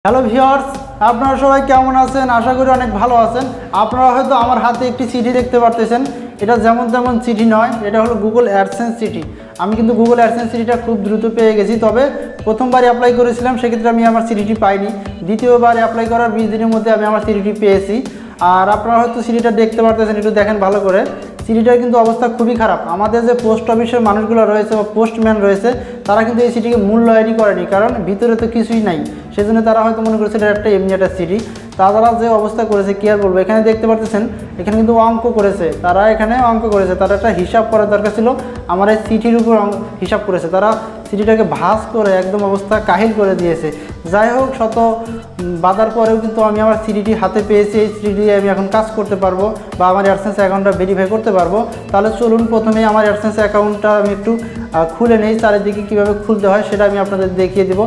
Hello viewers, আপনারা সবাই কেমন আছেন? আশা করি অনেক ভালো আছেন। আপনারা হয়তো আমার হাতে একটি চিঠি দেখতে পারতেছেন। এটা যেমন তেমন চিঠি নয়, এটা হলো গুগল অ্যাডসেন্স চিঠি। আমি কিন্তু গুগল অ্যাডসেন্স চিঠিটা খুব দ্রুত পেয়ে গেছি, তবে প্রথমবার অ্যাপ্লাই করেছিলাম, সেক্ষেত্রে আমি আমার চিঠিটি পাইনি। দ্বিতীয়বার অ্যাপ্লাই করার 20 দিনের মধ্যে আমি আমার চিঠিটি পেয়েছি। আর আপনারা হয়তো চিঠিটা দেখতে পারতেছেন, একটু দেখেন ভালো করে। চিঠিটার কিন্তু অবস্থা খুবই খারাপ। আমাদের যে পোস্ট অফিসের মানুষগুলো রয়েছে বা পোস্টম্যান রয়েছে, তারা কিন্তু এই চিঠিকে মূল্যায়নই করেনি, কারণ ভিতরে তো কিছুই নাই। সেজন্য তারা হয়তো মনে করেছে এটা একটা এমনি একটা চিঠি। তারা যে অবস্থা করেছে কী আর বলবো। এখানে দেখতে পারতেছেন, এখানে কিন্তু অঙ্ক করেছে তারা, এখানে অঙ্ক করেছে তারা। একটা হিসাব করার দরকার ছিল, আমার এই চিঠির উপর হিসাব করেছে তারা। চিঠিটাকে ভাঁজ করে একদম অবস্থা কাহিল করে দিয়েছে। যাই হোক, শত বাধার পরেও কিন্তু আমি আমার চিঠিটি হাতে পেয়েছি। এই চিঠি দিয়ে আমি এখন কাজ করতে পারবো বা আমার অ্যাডসেন্স অ্যাকাউন্টটা ভেরিফাই করতে পারবো। তাহলে চলুন প্রথমে আমার অ্যাডসেন্স অ্যাকাউন্টটা আমি একটু খুলে নেই। চারিদিকে কীভাবে খুলতে হয় সেটা আমি আপনাদের দেখিয়ে দেবো।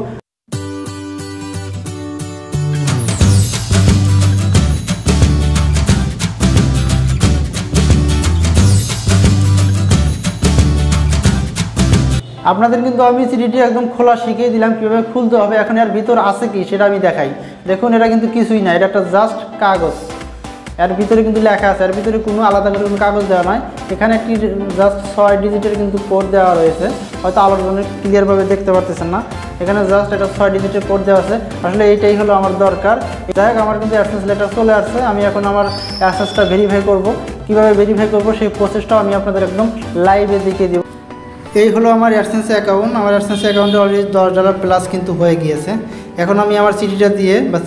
আপনাদের কিন্তু আমি চিঠিটি একদম খোলা শিখিয়ে দিলাম কীভাবে খুলতে হবে। এখন এর ভিতর আছে কি সেটা আমি দেখাই। দেখুন, এটা কিন্তু কিছুই না, এটা একটা জাস্ট কাগজ। এর ভিতরে কিন্তু লেখা আছে, এর ভিতরে কোনো আলাদা করে কোনো কাগজ দেওয়া নয়। এখানে একটি জাস্ট 6 ডিজিটের কিন্তু কোড দেওয়া রয়েছে, হয়তো আলোর জন্য ক্লিয়ারভাবে দেখতে পারতেছেন না। এখানে জাস্ট এটা 6 ডিজিটের কোড দেওয়া আছে। আসলে এইটাই হলো আমার দরকার। যাই হোক, আমার কিন্তু অ্যাডসেন্স লেটার চলে আসছে। আমি এখন আমার অ্যাডসেন্সটা ভেরিফাই করব। কীভাবে ভেরিফাই করব সেই প্রসেসটাও আমি আপনাদের একদম লাইভে দেখিয়ে দেবো। এই হলো আমার অ্যাডসেন্স অ্যাকাউন্ট। আমার অ্যাডসেন্স অ্যাকাউন্টে অলরেডি $10 প্লাস কিন্তু হয়ে গিয়েছে। এখন আমি আমার চিঠিটা দিয়ে বা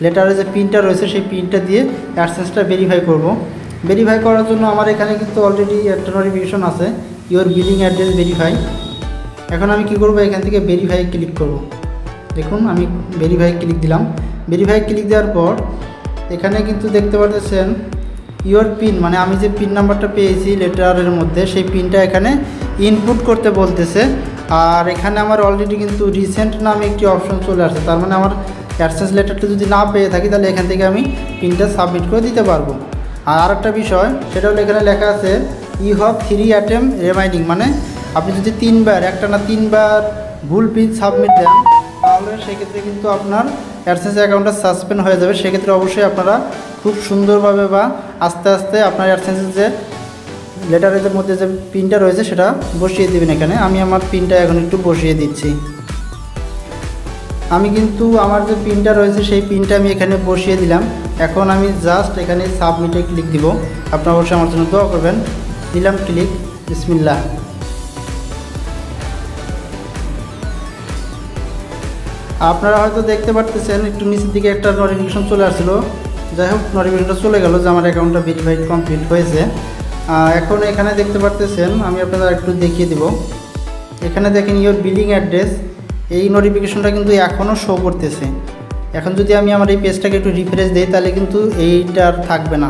লেটারের যে পিনটা রয়েছে সেই পিনটা দিয়ে অ্যাডসেন্সটা ভেরিফাই করব। ভেরিফাই করার জন্য আমার এখানে কিন্তু অলরেডি একটা নোটিফিকেশন আছে, ইওর বিলিং অ্যাড্রেস ভেরিফাই। এখন আমি কি করব, এখান থেকে ভেরিফাই ক্লিক করব। দেখুন, আমি ভেরিফাই ক্লিক দিলাম। ভেরিফাই ক্লিক দেওয়ার পর এখানে কিন্তু দেখতে পাচ্ছেন ইওর পিন, মানে আমি যে পিন নাম্বারটা পেয়েছি লেটারের মধ্যে, সেই পিনটা এখানে ইনপুট করতে বলতেছে। আর এখানে আমার অলরেডি কিন্তু রিসেন্ট নামে একটি অপশন চলে আসছে। তার মানে আমার অ্যাডসেন্স লেটারটা যদি না পেয়ে থাকি, তাহলে এখান থেকে আমি পিনটা সাবমিট করে দিতে পারবো। আর আরেকটা বিষয়, সেটা হলো এখানে লেখা আছে ইউ হ্যাভ 3 অ্যাটেম্প রিমাইন্ডিং, মানে আপনি যদি 3বার ভুল পিন সাবমিট দেন, তাহলে সেক্ষেত্রে কিন্তু আপনার অ্যাডসেন্স অ্যাকাউন্টটা সাসপেন্ড হয়ে যাবে। সেক্ষেত্রে অবশ্যই আপনারা খুব সুন্দরভাবে বা আস্তে আস্তে আপনার অ্যাডসেন্সের যে লেটারের মধ্যে যে পিনটা রয়েছে সেটা বসিয়ে দেবেন। এখানে আমি আমার পিনটা এখন একটু বসিয়ে দিচ্ছি। আমি কিন্তু আমার যে পিনটা রয়েছে সেই পিনটা আমি এখানে বসিয়ে দিলাম। এখন আমি জাস্ট এখানে সাবমিটে ক্লিক দিব। আপনারা অবশ্যই আমার জন্য দোয়া করবেন। দিলাম ক্লিক, বিসমিল্লাহ। আপনারা হয়তো দেখতে পারতেছেন একটু নিচের দিকে একটা নোটিফিকেশন চলে আসছিলো। যাই হোক, নোটিফিকেশনটা চলে গেল যে আমার অ্যাকাউন্টটা ভেরিফাইড কমপ্লিট হয়েছে। এখন এখানে দেখতে পারতেছেন, আমি আপনাদের একটু দেখিয়ে দিব। এখানে দেখেন ইওর বিলিং অ্যাড্রেস, এই নোটিফিকেশনটা কিন্তু এখনও শো করতেছে। এখন যদি আমি আমার এই পেজটাকে একটু রিফ্রেশ দিই, তাহলে কিন্তু এইটা আর থাকবে না।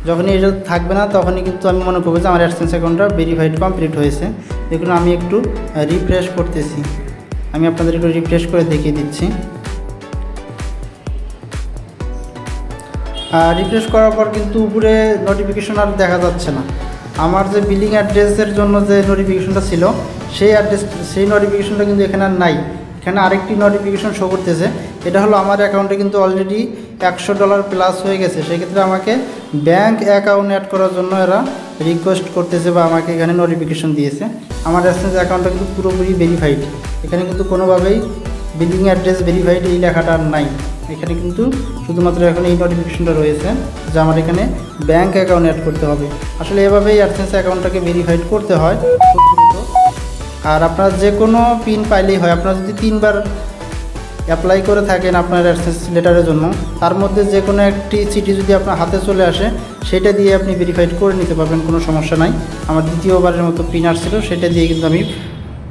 যখনই এটা থাকবে না, তখনই কিন্তু আমি মনে করবো যে আমার অ্যাডসেন্স অ্যাকাউন্টটা ভেরিফাইড কমপ্লিট হয়েছে। দেখুন, আমি একটু রিফ্রেশ করতেছি। আমি আপনাদের একটু রিফ্রেশ করে দেখিয়ে দিচ্ছি। রিফ্রেশ করার পর কিন্তু উপরে নোটিফিকেশন আর দেখা যাচ্ছে না। আমার যে বিলিং অ্যাড্রেসের জন্য যে নোটিফিকেশনটা ছিল, সেই নোটিফিকেশনটা কিন্তু এখানে আর নাই। এখানে আরেকটি নোটিফিকেশন শো করতেছে। এটা হলো আমার অ্যাকাউন্টে কিন্তু অলরেডি $100 প্লাস হয়ে গেছে। সেক্ষেত্রে আমাকে ব্যাঙ্ক অ্যাকাউন্ট অ্যাড করার জন্য এরা রিকোয়েস্ট করতেছে বা আমাকে এখানে নোটিফিকেশন দিয়েছে। আমার অ্যাডসেন্স অ্যাকাউন্টটা কিন্তু পুরোপুরি ভেরিফাইড। এখানে কিন্তু কোনোভাবেই বিলিং অ্যাড্রেস ভেরিফাইড এই লেখাটা আর নাই। এখানে কিন্তু শুধুমাত্র এখন এই নোটিফিকেশনটা রয়েছে যে আমার এখানে ব্যাঙ্ক অ্যাকাউন্ট অ্যাড করতে হবে। আসলে এভাবেই অ্যাডসেন্স অ্যাকাউন্টটাকে ভেরিফাইড করতে হয় খুব দ্রুত। আর আপনার যে কোনো পিন পাইলেই হয়। আপনারা যদি 3বার অ্যাপ্লাই করে থাকেন আপনার অ্যাডসেন্স লেটারের জন্য, তার মধ্যে যে কোনো একটি চিঠি যদি আপনার হাতে চলে আসে, সেটা দিয়ে আপনি ভেরিফাইড করে নিতে পারবেন, কোনো সমস্যা নাই। আমার দ্বিতীয়বারের মতো পিন আসছিল, সেটা দিয়ে কিন্তু আমি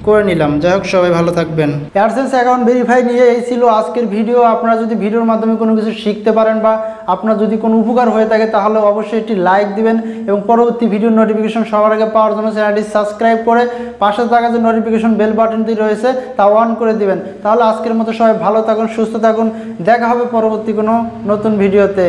করে নিলাম। যাই হোক, সবাই ভালো থাকবেন। অ্যাডসেন্স অ্যাকাউন্ট ভেরিফাই নিয়ে এই ছিল আজকের ভিডিও। আপনারা যদি ভিডিওর মাধ্যমে কোনো কিছু শিখতে পারেন বা আপনার যদি কোনো উপকার হয়ে থাকে, তাহলে অবশ্যই একটি লাইক দিবেন এবং পরবর্তী ভিডিওর নোটিফিকেশন সবার আগে পাওয়ার জন্য চ্যানেলটি সাবস্ক্রাইব করে পাশে থাকা যে নোটিফিকেশন বেল বাটনটি রয়েছে তা অন করে দিবেন। তাহলে আজকের মতো সবাই ভালো থাকুন, সুস্থ থাকুন। দেখা হবে পরবর্তী কোনো নতুন ভিডিওতে।